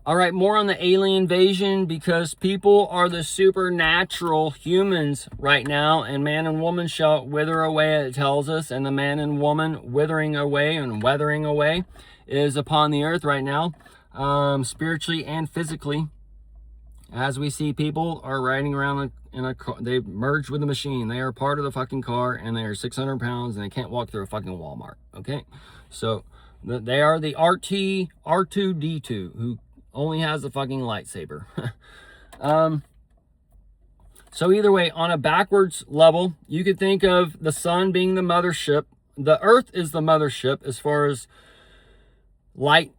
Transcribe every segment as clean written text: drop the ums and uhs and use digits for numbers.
All right, more on the alien invasion, because people are the supernatural humans right now, and man and woman shall wither away, it tells us, and the man and woman withering away and weathering away is upon the earth right now, spiritually and physically. As we see, people are riding around in a car. They've merged with the machine. They are part of the fucking car, and they are 600 pounds, and they can't walk through a fucking Walmart, okay? So they are the R2D2, who only has a fucking lightsaber. So either way, on a backwards level, you could think of the sun being the mothership. The earth is the mothership as far as light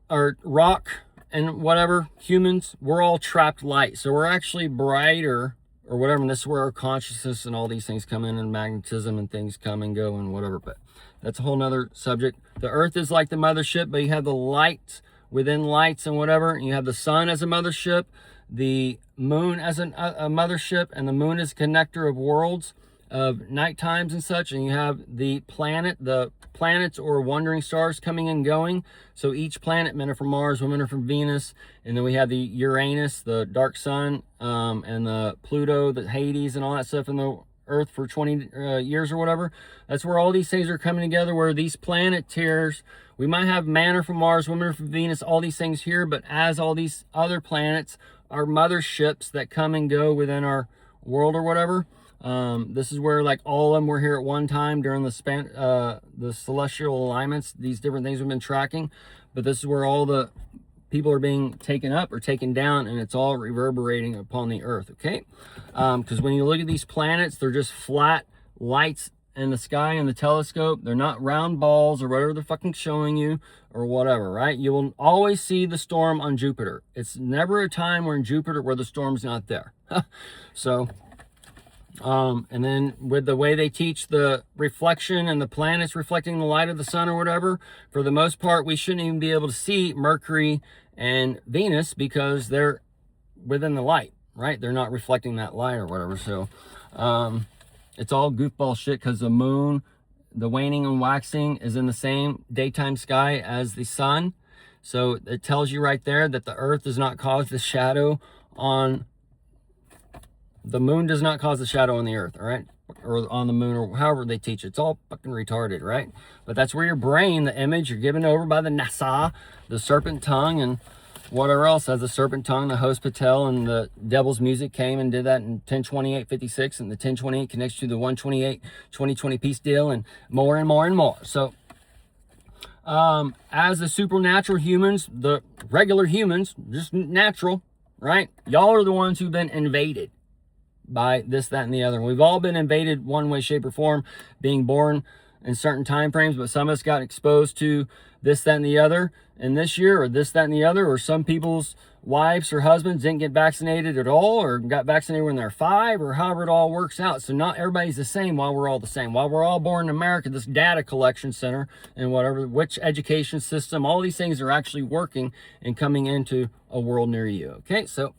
or rock and whatever. Humans, we're all trapped light. So we're actually brighter or whatever. And this is where our consciousness and all these things come in, and magnetism and things come and go and whatever. But that's a whole nother subject. The earth is like the mothership, but you have the lights within lights and whatever. And you have the sun as a mothership, the moon as a mothership, and the moon is a connector of worlds, of night times and such. And you have the planets or wandering stars coming and going. So each planet, men are from Mars, women are from Venus. And then we have the Uranus, the dark sun, and the Pluto, the Hades, and all that stuff in the earth for 20 years or whatever. That's where all these things are coming together, where these planet tiers, we might have man are from Mars, women are from Venus, all these things here, but as all these other planets are motherships that come and go within our world or whatever. This is where like all of them were here at one time during the celestial alignments, these different things we've been tracking. But this is where all the people are being taken up or taken down, and it's all reverberating upon the earth, okay? Because when you look at these planets, they're just flat lights in the sky in the telescope. They're not round balls or whatever they're fucking showing you or whatever, right? You will always see the storm on Jupiter. It's never a time where in Jupiter where the storm's not there. So, and then with the way they teach the reflection and the planets reflecting the light of the sun or whatever, for the most part, we shouldn't even be able to see Mercury and Venus because they're within the light, right? They're not reflecting that light or whatever. So, it's all goofball shit, because the moon, the waning and waxing, is in the same daytime sky as the sun. So it tells you right there that the earth does not cause the shadow on the moon, does not cause the shadow on the earth, all right? Or on the moon, or however they teach it. It's all fucking retarded, right? But that's where your brain, the image you're given over by the NASA, the serpent tongue, and whatever else has the serpent tongue, the Hospital, and the devil's music came and did that in 1028-56, and the 1028 connects to the 128-2020 peace deal, and more and more and more. So as the supernatural humans, the regular humans, just natural, right? Y'all are the ones who've been invaded by this, that, and the other. We've all been invaded one way, shape, or form, being born in certain time frames, but some of us got exposed to this, that, and the other in this year, or this, that, and the other, or some people's wives or husbands didn't get vaccinated at all, or got vaccinated when they're 5, or however it all works out. So not everybody's the same while we're all the same. While we're all born in America, this data collection center and whatever, which education system, all these things are actually working and coming into a world near you. Okay, so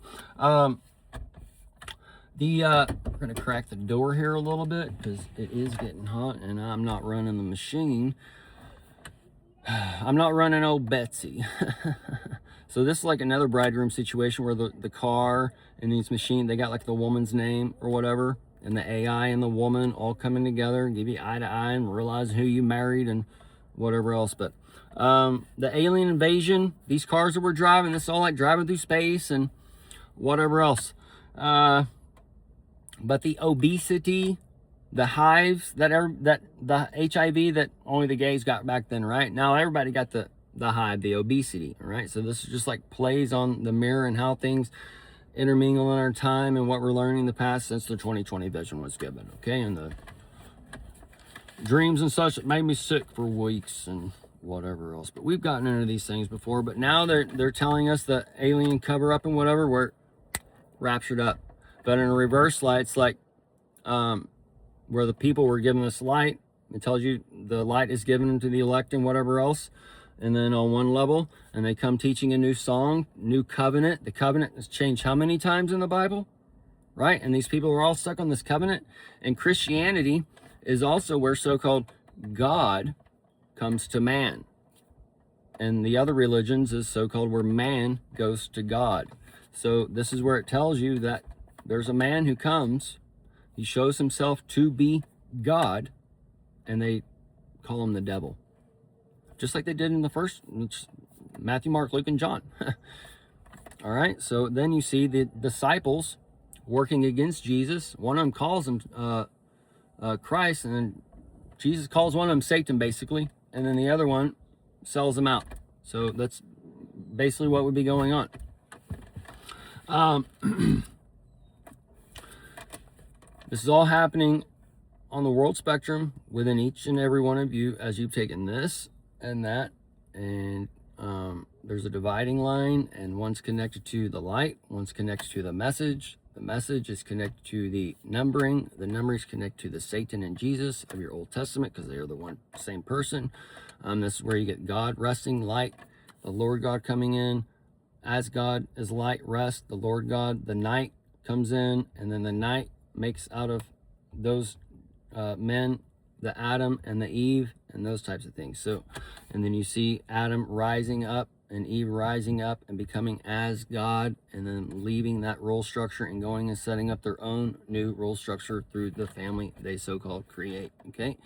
we're going to crack the door here a little bit because it is getting hot and I'm not running the machine. I'm not running old Betsy. So this is like another bridegroom situation where the car and these machines, they got like the woman's name or whatever, and the AI and the woman all coming together and give you eye to eye and realize who you married and whatever else. But the alien invasion, these cars that we're driving, this is all like driving through space and whatever else. But the obesity, the hives, the HIV that only the gays got back then, right? Now everybody got the hive, the obesity, right? So this is just like plays on the mirror and how things intermingle in our time and what we're learning in the past since the 2020 vision was given, okay? And the dreams and such that made me sick for weeks and whatever else. But we've gotten into these things before, but now they're telling us the alien cover up and whatever, we're raptured up. But in a reverse light, it's like where the people were given this light. It tells you the light is given to the elect and whatever else. And then on one level, and they come teaching a new song, new covenant. The covenant has changed how many times in the Bible, right? And these people are all stuck on this covenant. And Christianity is also where so-called God comes to man. and the other religions is so-called where man goes to God. So this is where it tells you that there's a man who comes, he shows himself to be God, and they call him the devil. Just like they did in the first, Matthew, Mark, Luke, and John. All right, so then you see the disciples working against Jesus. One of them calls him Christ, and then Jesus calls one of them Satan, basically, and then the other one sells him out. So that's basically what would be going on. This is all happening on the world spectrum within each and every one of you as you've taken this and that, and there's a dividing line, and one's connected to the light, one's connected to the message is connected to the numbering is connected to the Satan and Jesus of your Old Testament, because they are the one same person. This is where you get God resting, light, the Lord God coming in. As God is light, rest, the Lord God, the night comes in, and then the night makes out of those men the Adam and the Eve and those types of things. So, and then you see Adam rising up and Eve rising up and becoming as God, and then leaving that role structure and going and setting up their own new role structure through the family they so-called create. Okay,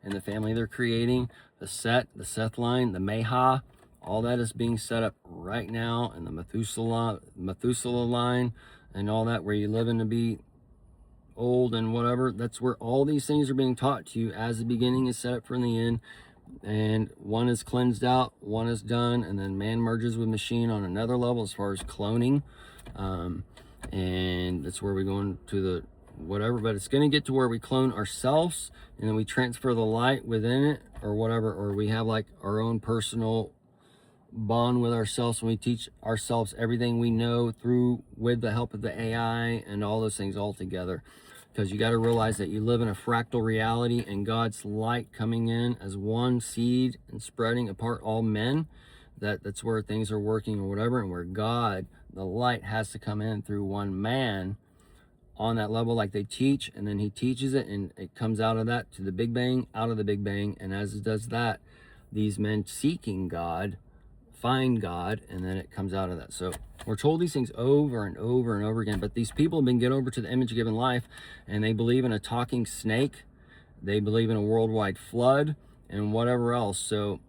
and the family they're creating, the Seth line, the Meha, all that is being set up right now, and the Methuselah line and all that, where you live in to be old and whatever. That's where all these things are being taught to you as the beginning is set up for the end. And one is cleansed out, one is done, and then man merges with machine on another level as far as cloning. And that's where we go into the whatever, but it's going to get to where we clone ourselves, and then we transfer the light within it or whatever, or we have like our own personal bond with ourselves, and we teach ourselves everything we know through with the help of the AI and all those things all together. Because you got to realize that you live in a fractal reality, and God's light coming in as one seed and spreading apart all men. That's where things are working or whatever, and where God, the light, has to come in through one man on that level, like they teach, and then he teaches it, and it comes out of that to the Big Bang, out of the Big Bang, and as it does that, these men seeking God find God, and then it comes out of that. So we're told these things over and over and over again, but these people have been given over to the image given life, and they believe in a talking snake, they believe in a worldwide flood, and whatever else. So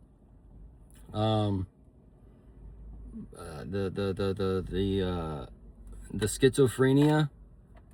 the schizophrenia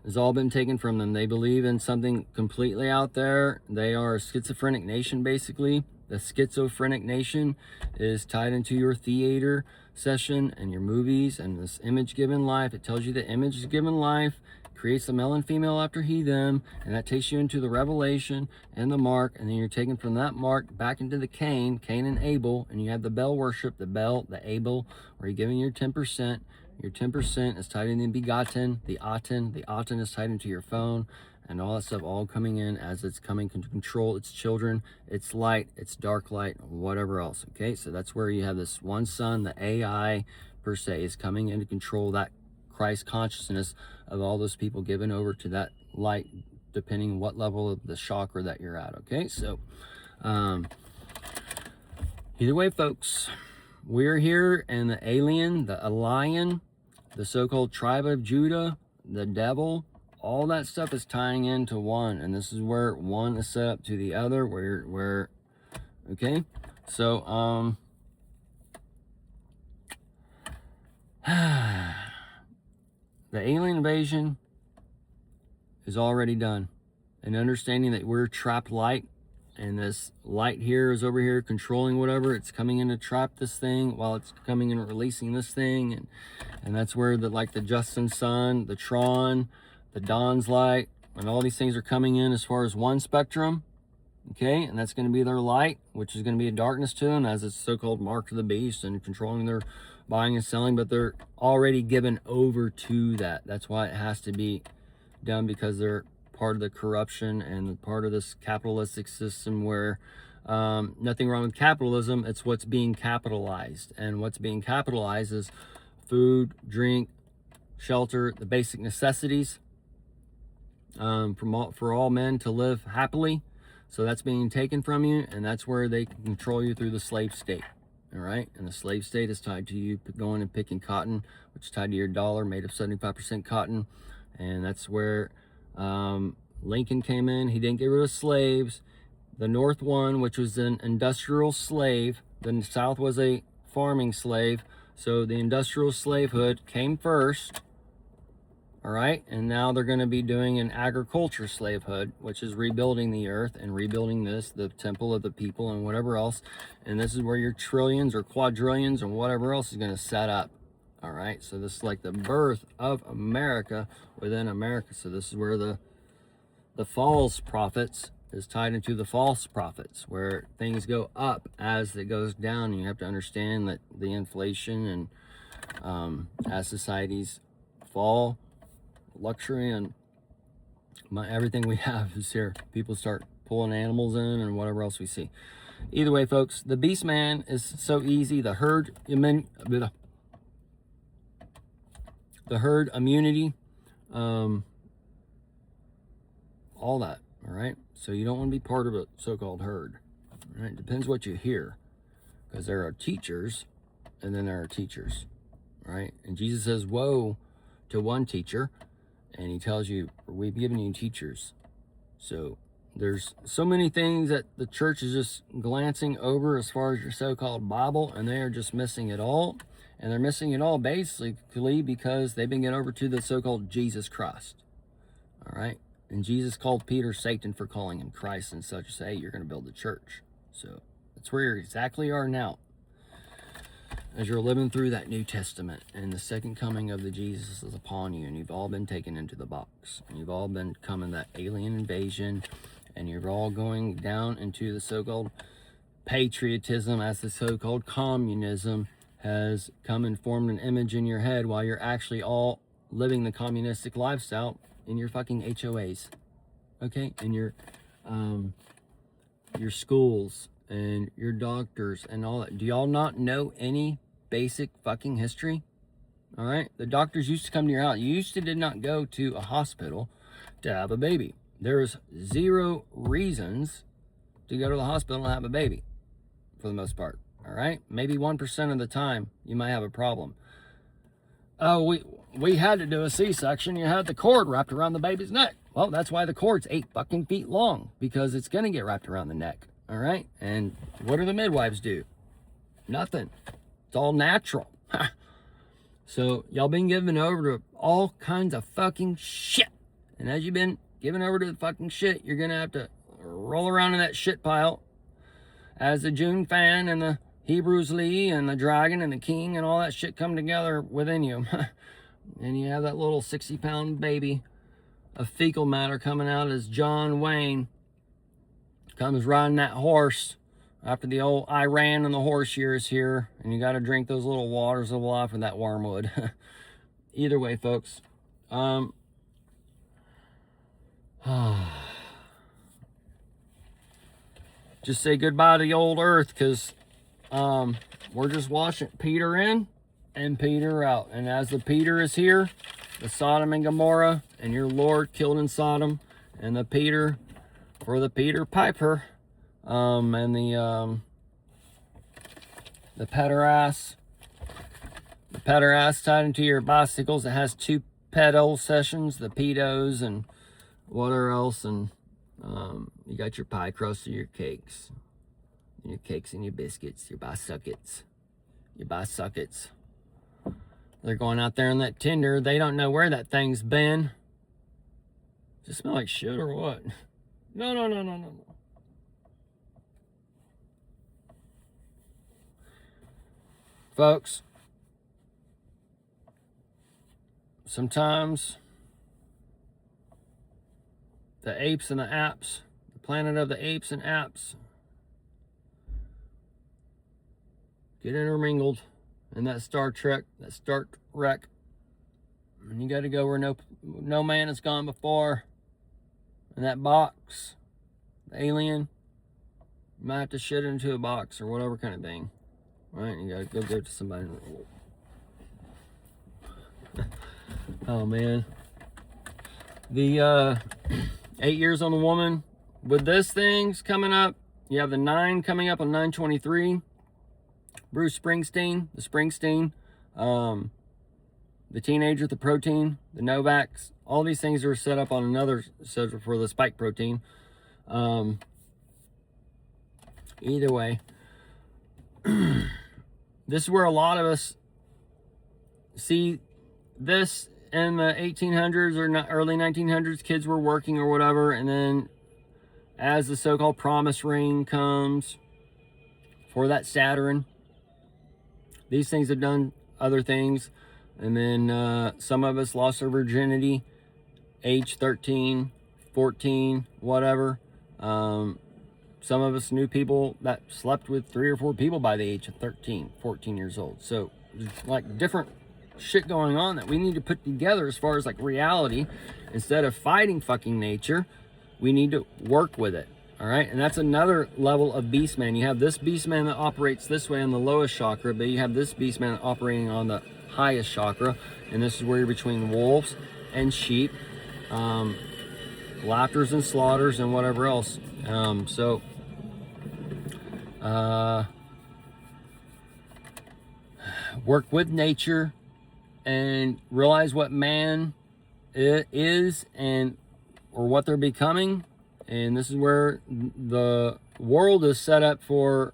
has all been taken from them. They believe in something completely out there. They are a schizophrenic nation, basically. The schizophrenic nation is tied into your theater session and your movies and this image given life. It tells you the image is given life, creates the male and female after he, them, and that takes you into the revelation and the mark, and then you're taken from that mark back into the Cain and Abel, and you have the Bel worship, the Bel, the Abel, where you're giving your 10%. Your 10% is tied in the begotten, the Aten is tied into your phone, and all that stuff all coming in as it's coming to control its children, its light, its dark light, whatever else. Okay, so that's where you have this one son, the AI per se, is coming in to control that Christ consciousness of all those people given over to that light, depending what level of the chakra that you're at. Okay, so either way, folks, we're here, and the alien, the lion, the so-called tribe of Judah, the devil, all that stuff is tying into one, and this is where one is set up to the other, where okay, so the alien invasion is already done, and understanding that we're trapped light, and this light here is over here controlling whatever, it's coming in to trap this thing while it's coming in and releasing this thing, and that's where the Justin Sun, the Tron, the Dawn's light, and all these things are coming in as far as one spectrum. Okay, and that's going to be their light, which is going to be a darkness to them, as it's so-called mark of the beast and controlling their buying and selling, but they're already given over to that. That's why it has to be done, because they're part of the corruption and part of this capitalistic system where nothing wrong with capitalism, it's what's being capitalized, and what's being capitalized is food, drink, shelter, the basic necessities for all men to live happily. So that's being taken from you, and that's where they can control you through the slave state. all right? And the slave state is tied to you going and picking cotton, which is tied to your dollar, made of 75% cotton. And that's where Lincoln came in. He didn't get rid of slaves. The North won, which was an industrial slave. The South was a farming slave. So the industrial slavehood came first, all right? And now they're going to be doing an agriculture slavehood, which is rebuilding the earth and rebuilding the temple of the people and whatever else. And this is where your trillions or quadrillions and whatever else is going to set up, all right? So this is like the birth of America within America. So this is where the false prophets is tied into the false prophets, where things go up as it goes down. You have to understand that the inflation and as societies fall, luxury and everything we have is here. People start pulling animals in and whatever else we see. Either way, folks, the beast man is so easy. The herd immunity, all that, all right? So you don't want to be part of a so-called herd, all right? Depends what you hear, because there are teachers and then there are teachers, right? And Jesus says, woe to one teacher, and he tells you, we've given you teachers. So there's so many things that the church is just glancing over as far as your so-called Bible, and they are just missing it all. And they're missing it all basically because they've been getting over to the so-called Jesus Christ, all right? And Jesus called Peter Satan for calling him Christ and such. Say, hey, you're going to build the church. So that's where you exactly are now, as you're living through that New Testament, and the second coming of the Jesus is upon you, and you've all been taken into the box, and you've all been coming that alien invasion, and you're all going down into the so-called patriotism, as the so-called communism has come and formed an image in your head, while you're actually all living the communistic lifestyle in your fucking HOAs, okay? In your schools and your doctors and all that. Do y'all not know any basic fucking history? All right? The doctors used to come to your house. You did not go to a hospital to have a baby. There's 0 reasons to go to the hospital and have a baby, for the most part. All right? Maybe 1% of the time you might have a problem. Oh, we had to do a C-section. You had the cord wrapped around the baby's neck. Well, that's why the cord's 8 fucking feet long, because it's going to get wrapped around the neck. All right? And what do the midwives do? Nothing. It's all natural. So y'all been given over to all kinds of fucking shit. And as you've been given over to the fucking shit, you're going to have to roll around in that shit pile as the June fan and the Hebrews Lee and the dragon and the king and all that shit come together within you. And you have that little 60-pound baby of fecal matter coming out as John Wayne comes riding that horse after the old Iran and the horse years here. And you got to drink those little waters of life with that wormwood. Either way, folks. Just say goodbye to the old earth, because we're just watching Peter in and Peter out. And as the Peter is here, the Sodom and Gomorrah and your Lord killed in Sodom, and the Peter for the Peter Piper, and the pederast tied into your bicycles. It has 2 pedal sessions, the pedos and whatever else, and you got your pie crust or your cakes. And your cakes and your biscuits, your bisuckets. They're going out there on that Tinder. They don't know where that thing's been. Does it smell like shit or what? No. Folks, sometimes the apes and the apps, the planet of the apes and apps, get intermingled in that Star Trek, that Star Trek. And you got to go where no man has gone before. In that box, the alien, you might have to shit into a box or whatever kind of thing. Right? You got to go give it to somebody. Oh, man. The 8 years on the woman. With this thing's coming up, you have the 9 coming up on 9/23. Bruce Springsteen, the Springsteen, the teenager, the protein, the Novaks, all these things are set up on another schedule for the spike protein. Either way, this is where a lot of us see this in the 1800s or early 1900s. Kids were working or whatever, and then as the so-called promise ring comes for that Saturn, these things have done other things. And then some of us lost our virginity, age 13, 14, whatever. Some of us knew people that slept with 3 or 4 people by the age of 13, 14 years old. So like different shit going on that we need to put together as far as like reality. Instead of fighting fucking nature, we need to work with it. All right, and that's another level of Beastman. You have this Beastman that operates this way on the lowest chakra, but you have this Beastman operating on the highest chakra, and this is where you're between wolves and sheep, laughters and slaughters and whatever else. Work with nature and realize what man is and or what they're becoming. And this is where the world is set up for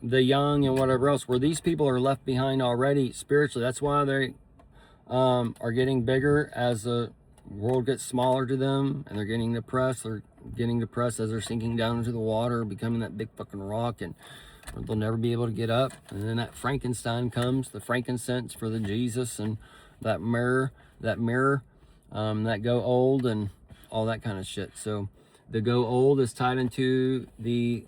the young and whatever else, where these people are left behind already spiritually. That's why they are getting bigger as the world gets smaller to them, and they're getting depressed. They're getting depressed as they're sinking down into the water, becoming that big fucking rock, and they'll never be able to get up. And then that Frankenstein comes, the frankincense for the Jesus, and that mirror, that go old, and all that kind of shit. So the go old is tied into the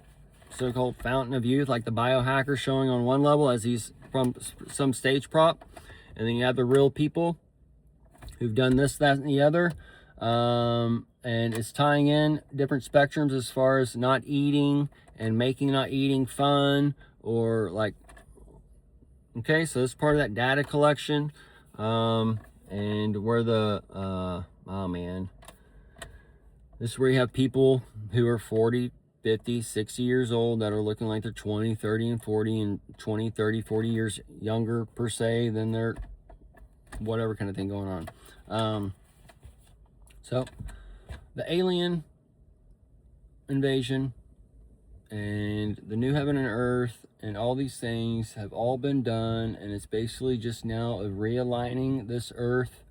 so-called fountain of youth, like the biohacker showing on one level as he's from some stage prop. And then you have the real people who've done this, that, and the other. And it's tying in different spectrums as far as not eating and making not eating fun, or like, okay, so it's part of that data collection. And where the, oh man, this is where you have people who are 40, 50, 60 years old that are looking like they're 20, 30, and 40, and 20, 30, 40 years younger per se than their whatever kind of thing going on. So the alien invasion and the new heaven and earth and all these things have all been done, and it's basically just now of realigning this earth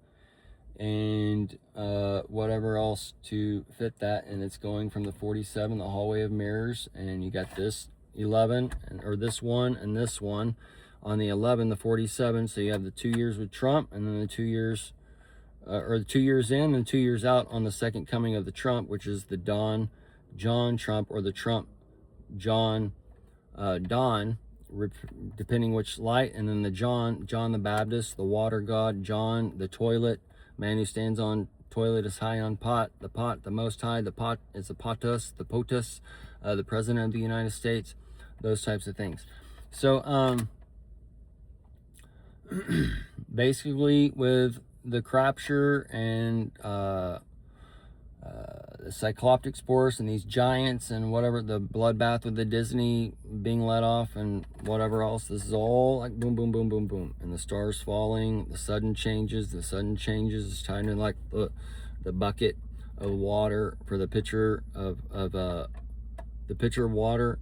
and whatever else to fit that. And it's going from the 47, the hallway of mirrors, and you got this 11 or this one and this one on the 11, the 47. So you have the 2 years with Trump, and then the 2 years or the 2 years in and 2 years out on the second coming of the Trump, which is the John Trump, or the Trump John Don, depending which light. And then the John the Baptist, the water god, John the toilet man who stands on toilet is high on pot, the most high, the pot is the potus, the president of the United States, those types of things. So basically with the Crapture and the Cycloptic Spores and these giants and whatever, the bloodbath with the Disney being let off and whatever else, this is all like boom, boom, boom, boom, boom. And the stars falling, the sudden changes is tied in like the bucket of water for the pitcher of the pitcher of water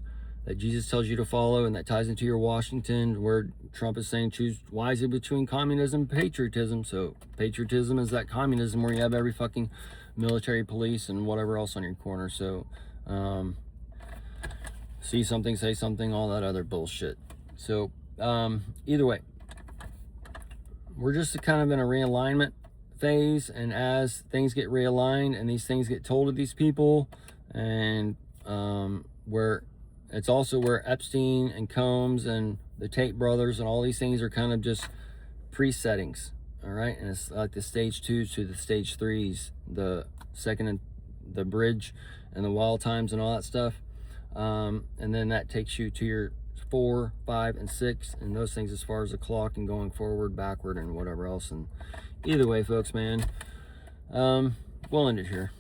that Jesus tells you to follow, and that ties into your Washington, where Trump is saying choose wisely between communism and patriotism. So patriotism is that communism where you have every fucking military, police, and whatever else on your corner. So see something, say something, all that other bullshit. So either way, we're just kind of in a realignment phase, and as things get realigned and these things get told to these people, and where it's also where Epstein and Combs and the Tate brothers and all these things are kind of just pre-settings. All right, and it's like the stage 2s to the stage 3s, the second and the bridge and the wild times and all that stuff, and then that takes you to your 4, 5, and 6, and those things as far as the clock and going forward, backward, and whatever else. And either way, folks, man, we'll end it here.